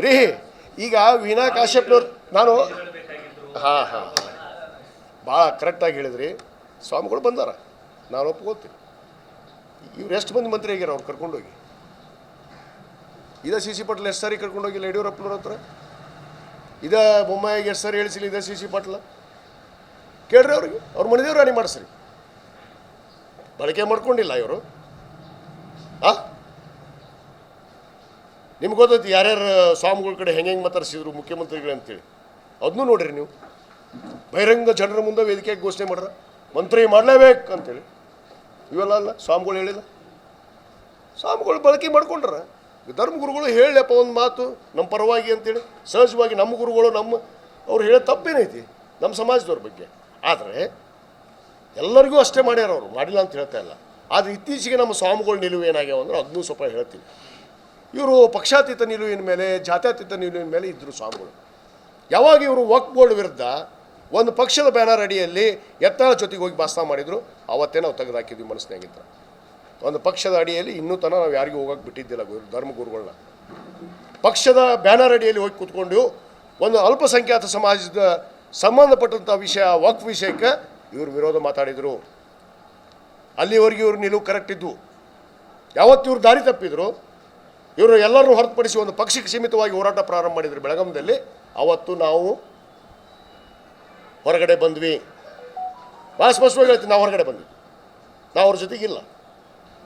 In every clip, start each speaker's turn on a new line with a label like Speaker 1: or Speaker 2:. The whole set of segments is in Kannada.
Speaker 1: ರೀ ಈಗ ವೀಣಾ ಕಾಶ್ಯಪ್ನವ್ರು ನಾನು ಹಾಂ ಭಾಳ ಕರೆಕ್ಟಾಗಿ ಹೇಳಿದ್ರಿ. ಸ್ವಾಮಿಗಳು ಬಂದಾರ, ನಾನು ಒಪ್ಕೋತೀನಿ. ಇವ್ರು ಎಷ್ಟು ಮಂದಿ ಮಂತ್ರಿ ಆಗ್ಯಾರ ಅವ್ರು ಕರ್ಕೊಂಡೋಗಿ? ಇದೇ ಸಿ ಸಿ ಪಾಟೀಲ್ ಎಷ್ಟು ಸಾರಿ ಕರ್ಕೊಂಡೋಗಿಲ್ಲ ಯಡಿಯೂರಪ್ಪನವ್ರ ಹತ್ರ? ಇದೇ ಬೊಮ್ಮಾಯಿಗೆ ಎಷ್ಟು ಸಾರಿ ಹೇಳಿಸಿಲ್ಲ ಇದೇ ಸಿ ಸಿ ಪಾಟೀಲ? ಕೇಳ್ರಿ ಅವ್ರಿಗೆ, ಅವ್ರ ಮನೆದೇವ್ರು ರಾಣಿ ಮಾಡಿಸ್ರಿ. ಬಳಕೆ ಮಾಡ್ಕೊಂಡಿಲ್ಲ ಇವರು. ನಿಮ್ಗೆ ಗೊತ್ತೈತಿ ಯಾರ್ಯಾರು ಸ್ವಾಮಿಗಳ ಕಡೆ ಹೆಂಗೆ ಮಾತಾಡ್ಸಿದ್ರು ಮುಖ್ಯಮಂತ್ರಿಗಳು ಅಂತೇಳಿ, ಅದನ್ನೂ ನೋಡಿರಿ ನೀವು. ಬಹಿರಂಗ ಜನರ ಮುಂದೆ ವೇದಿಕೆಗೆ ಘೋಷಣೆ ಮಾಡ್ರ ಮಂತ್ರಿ ಮಾಡಲೇಬೇಕು ಅಂತೇಳಿ. ಇವೆಲ್ಲ ಅಲ್ಲ, ಸ್ವಾಮಿಗಳು ಹೇಳಿಲ್ಲ. ಸ್ವಾಮಿಗಳು ಬಳಕೆ ಮಾಡ್ಕೊಂಡ್ರ. ಧರ್ಮಗುರುಗಳು ಹೇಳಪ್ಪ ಒಂದು ಮಾತು ನಮ್ಮ ಪರವಾಗಿ ಅಂತೇಳಿ ಸಹಜವಾಗಿ ನಮ್ಮ ಗುರುಗಳು ಅವ್ರು ಹೇಳೋ ತಪ್ಪೇನೈತಿ ನಮ್ಮ ಸಮಾಜದವ್ರ ಬಗ್ಗೆ. ಆದರೆ ಎಲ್ಲರಿಗೂ ಅಷ್ಟೇ ಮಾಡ್ಯಾರ, ಅವರು ಮಾಡಿಲ್ಲ ಅಂತ ಹೇಳ್ತಾ ಇಲ್ಲ. ಆದರೆ ಇತ್ತೀಚೆಗೆ ನಮ್ಮ ಸ್ವಾಮಿಗಳ ನಿಲುವು ಏನಾಗ್ಯಾವ ಅಂದ್ರೆ ಅದನ್ನೂ ಸ್ವಲ್ಪ ಹೇಳ್ತೀನಿ. ಇವರು ಪಕ್ಷಾತೀತ ನಿಲುವಿನ ಮೇಲೆ, ಜಾತ್ಯತೀತ ನಿಲುವಿನ ಮೇಲೆ ಇದ್ದರು ಸ್ವಾಮಿಗಳು. ಯಾವಾಗ ಇವರು ವಕ್ಫ್ ಬೋರ್ಡ್ ವಿರುದ್ಧ ಒಂದು ಪಕ್ಷದ ಬ್ಯಾನರ್ ಅಡಿಯಲ್ಲಿ ಯತ್ನಾಳ ಜೊತೆಗೆ ಹೋಗಿ ಭಾಷಣ ಮಾಡಿದರು, ಅವತ್ತೇ ನಾವು ತೆಗೆದುಹಾಕಿದ್ವಿ ಮನಸ್ಸಿನಾಗಿದ್ದ. ಒಂದು ಪಕ್ಷದ ಅಡಿಯಲ್ಲಿ ಇನ್ನೂ ತನಕ ನಾವು ಯಾರಿಗೂ ಹೋಗಕ್ಕೆ ಬಿಟ್ಟಿದ್ದಿಲ್ಲ ಧರ್ಮಗುರುಗಳನ್ನ. ಪಕ್ಷದ ಬ್ಯಾನರ್ ಅಡಿಯಲ್ಲಿ ಹೋಗಿ ಕೂತ್ಕೊಂಡು ಒಂದು ಅಲ್ಪಸಂಖ್ಯಾತ ಸಮಾಜದ ಸಂಬಂಧಪಟ್ಟಂಥ ವಿಷಯ ವಕ್ಫ್ ವಿಷಯಕ್ಕೆ ಇವರು ವಿರೋಧ ಮಾತಾಡಿದರು. ಅಲ್ಲಿವರೆಗೂ ಇವರು ನಿಲುವು ಕರೆಕ್ಟ್ ಇದ್ವು. ಯಾವತ್ತು ಇವರು ದಾರಿ ತಪ್ಪಿದ್ರು, ಇವರು ಎಲ್ಲರನ್ನೂ ಹೊರತುಪಡಿಸಿ ಒಂದು ಪಕ್ಷಕ್ಕೆ ಸೀಮಿತವಾಗಿ ಹೋರಾಟ ಪ್ರಾರಂಭ ಮಾಡಿದ್ರು ಬೆಳಗಾಂದಲ್ಲಿ, ಅವತ್ತು ನಾವು ಹೊರಗಡೆ ಬಂದ್ವಿ. ಭಾಳ ಸ್ಪಷ್ಟವಾಗಿ ಹೇಳ್ತೀನಿ, ನಾವು ಹೊರಗಡೆ ಬಂದ್ವಿ. ನಾವು ಅವ್ರ ಜೊತೆಗಿಲ್ಲ.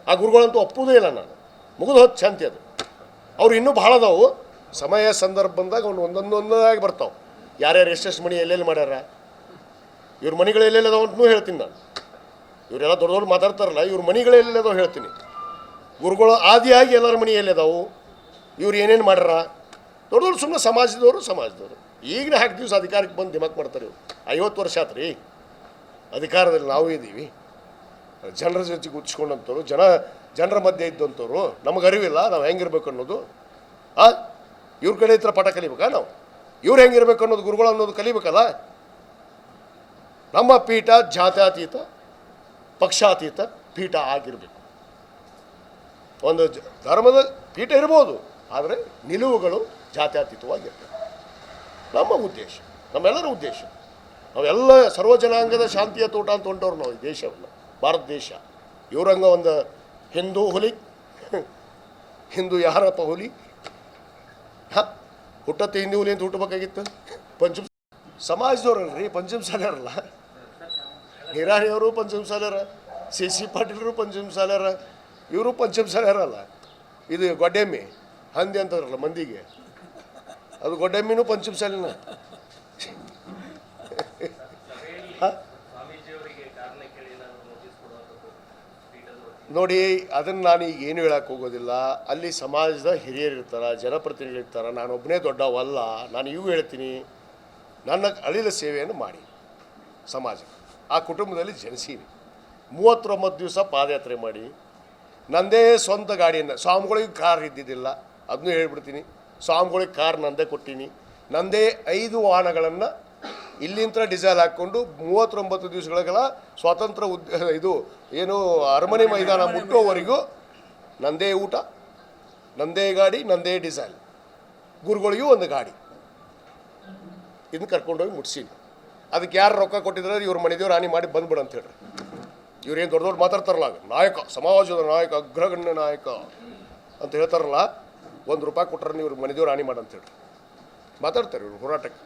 Speaker 1: ಆ ಗುರುಗಳಂತೂ ಒಪ್ಪುವುದೇ ಇಲ್ಲ. ನಾನು ಮುಗಿದು ಹೊತ್ತು ಶಾಂತಿ ಅದು. ಅವ್ರು ಇನ್ನೂ ಭಾಳ ಅದಾವು. ಸಮಯ ಸಂದರ್ಭ ಬಂದಾಗ ಅವ್ನು ಒಂದೊಂದಾಗಿ ಬರ್ತಾವೆ. ಯಾರ್ಯಾರು ಎಷ್ಟೆಷ್ಟು ಮನೆ ಎಲ್ಲೆಲ್ಲಿ ಮಾಡ್ಯಾರ, ಇವ್ರ ಮನೆಗಳು ಎಲ್ಲೆಲ್ಲದಾವ ಅಂತಲೂ ಹೇಳ್ತೀನಿ ನಾನು. ಇವರೆಲ್ಲ ದೊಡ್ಡ ದೊಡ್ಡ ಮಾತಾಡ್ತಾರಲ್ಲ, ಇವ್ರ ಮನೆಗಳು ಎಲ್ಲೆಲ್ಲದಾವ ಹೇಳ್ತೀನಿ. ಗುರುಗಳು ಆದಿಯಾಗಿ ಎಲ್ಲರ ಮನೆ ಎಲ್ಲಿದಾವು, ಇವ್ರು ಏನೇನು ಮಾಡ್ಯಾರ. ದೊಡ್ಡ ದೊಡ್ಡ ಸುಮ್ಮನೆ ಸಮಾಜದವರು ಈಗಿನ ಹಾಕಿ ದಿವಸ ಅಧಿಕಾರಕ್ಕೆ ಬಂದು ದಿಮಾಕ್ ಮಾಡ್ತಾರೆ. ಇವರು 50 ವರ್ಷ ಆತು ರೀ ಅಧಿಕಾರದಲ್ಲಿ. ನಾವು ಇದ್ದೀವಿ, ಜನರ ಜೊತೆಗೆ ಗುಚ್ಚಿಕೊಂಡಂಥವ್ರು, ಜನರ ಮಧ್ಯೆ ಇದ್ದಂಥವ್ರು. ನಮಗೆ ಅರಿವಿಲ್ಲ ನಾವು ಹೆಂಗಿರ್ಬೇಕು ಅನ್ನೋದು. ಇವ್ರ ಕಡೆ ಹತ್ರ ಪಾಠ ಕಲಿಬೇಕಾ ನಾವು? ಇವ್ರು ಹೆಂಗಿರ್ಬೇಕು ಅನ್ನೋದು ಗುರುಗಳು ಅನ್ನೋದು ಕಲಿಬೇಕಲ್ಲ. ನಮ್ಮ ಪೀಠ ಜಾತ್ಯತೀತ ಪಕ್ಷಾತೀತ ಪೀಠ ಆಗಿರಬೇಕು. ಒಂದು ಧರ್ಮದ ಪೀಠ ಇರ್ಬೋದು, ಆದರೆ ನಿಲುವುಗಳು ಜಾತ್ಯತೀತವಾಗಿರ್ತವೆ. ನಮ್ಮ ಉದ್ದೇಶ, ನಮ್ಮೆಲ್ಲರ ಉದ್ದೇಶ, ನಾವೆಲ್ಲ ಸರ್ವ ಜನಾಂಗದ ಶಾಂತಿಯ ತೋಟ ಅಂತ ಹೊಂಟವ್ರು ನಾವು ಈ ದೇಶವನ್ನು, ಭಾರತ ದೇಶ. ಇವರಂಗ ಒಂದು ಹಿಂದೂ ಹುಲಿ, ಹಿಂದೂ ಯಾರಪ್ಪ ಹುಲಿ? ಹುಟ್ಟತ್ತೆ ಹಿಂದೂ ಹುಲಿ ಅಂತ ಹುಟ್ಟಬೇಕಾಗಿತ್ತು. ಪಂಚಮ ಸಮಾಜದವ್ರಲ್ರಿ, ಪಂಚಮಸಾಲ್ಯರಲ್ಲ. ನಿರಾಣಿಯವರು ಪಂಚಮಸಾಲ್ಯರ, ಸಿ ಸಿ ಪಾಟೀಲರು ಪಂಚಮಸಾಲ್ಯರ, ಇವರು ಪಂಚಮಸಾಲ್ಯರಲ್ಲ. ಇದು ಗೊಡ್ಡೆಮ್ಮಿ ಹಂದಿ ಅಂತದ್ರಲ್ಲ ಮಂದಿಗೆ, ಅದು ಗೊಡ್ಡೆಮ್ಮಿನೂ ಪಂಚಮಸಾಲಿನ. ನೋಡಿ, ಅದನ್ನು ನಾನು ಈಗ ಏನು ಹೇಳಕ್ಕೆ ಹೋಗೋದಿಲ್ಲ. ಅಲ್ಲಿ ಸಮಾಜದ ಹಿರಿಯರು ಇರ್ತಾರೆ, ಜನಪ್ರತಿನಿಧಿಗಳು ಇರ್ತಾರೆ. ನಾನೊಬ್ಬನೇ ದೊಡ್ಡವಲ್ಲ. ನಾನು ಇವು ಹೇಳ್ತೀನಿ, ನನ್ನ ಅಳಿಲ ಸೇವೆಯನ್ನು ಮಾಡಿ ಸಮಾಜಕ್ಕೆ. ಆ ಕುಟುಂಬದಲ್ಲಿ ಜನಿಸೀನಿ. 39 ದಿವಸ ಪಾದಯಾತ್ರೆ ಮಾಡಿ, ನಂದೇ ಸ್ವಂತ ಗಾಡಿಯನ್ನು, ಸ್ವಾಮಿಗಳಿಗೆ ಕಾರ್ ಇದ್ದಿದ್ದಿಲ್ಲ ಅದನ್ನೂ ಹೇಳ್ಬಿಡ್ತೀನಿ. ಸ್ವಾಮಿಗಳಿಗೆ ಕಾರ್ ನಂದೇ ಕೊಟ್ಟೀನಿ. ನಂದೇ 5 ವಾಹನಗಳನ್ನು ಇಲ್ಲಿಂದ ಡೀಸೆಲ್ ಹಾಕ್ಕೊಂಡು 39 ದಿವಸಗಳ ಸ್ವಾತಂತ್ರ್ಯ ಇದು ಏನು ಅರಮನೆ ಮೈದಾನ ಮುಟ್ಟೋವರೆಗೂ ನಂದೇ ಊಟ, ನಂದೇ ಗಾಡಿ, ನಂದೇ ಡೀಸೆಲ್. ಗುರುಗಳಿಗೂ ಒಂದು ಗಾಡಿ ಇದನ್ನು ಕರ್ಕೊಂಡೋಗಿ ಮುಟ್ಸೀನಿ. ಅದಕ್ಕೆ ಯಾರು ರೊಕ್ಕ ಕೊಟ್ಟಿದ್ರೆ ಇವ್ರ ಮನೆದೇವ್ರು ಹಾನಿ ಮಾಡಿ ಬಂದ್ಬಿಡು ಅಂತ ಹೇಳ್ರಿ. ಇವ್ರೇನು ದೊಡ್ಡ ದೊಡ್ಡ ಮಾತಾಡ್ತಾರಲ್ಲ, ನಾಯಕ, ಸಮಾಜದ ನಾಯಕ, ಅಗ್ರಗಣ್ಯ ನಾಯಕ ಅಂತ ಹೇಳ್ತಾರಲ್ಲ, $1 ಕೊಟ್ಟರೆ ನೀವು ಮನೆದೇವ್ರು ಹಾನಿ ಮಾಡಿ ಅಂತ ಹೇಳ್ರಿ ಮಾತಾಡ್ತಾರೆ ಇವ್ರು ಹೋರಾಟಕ್ಕೆ.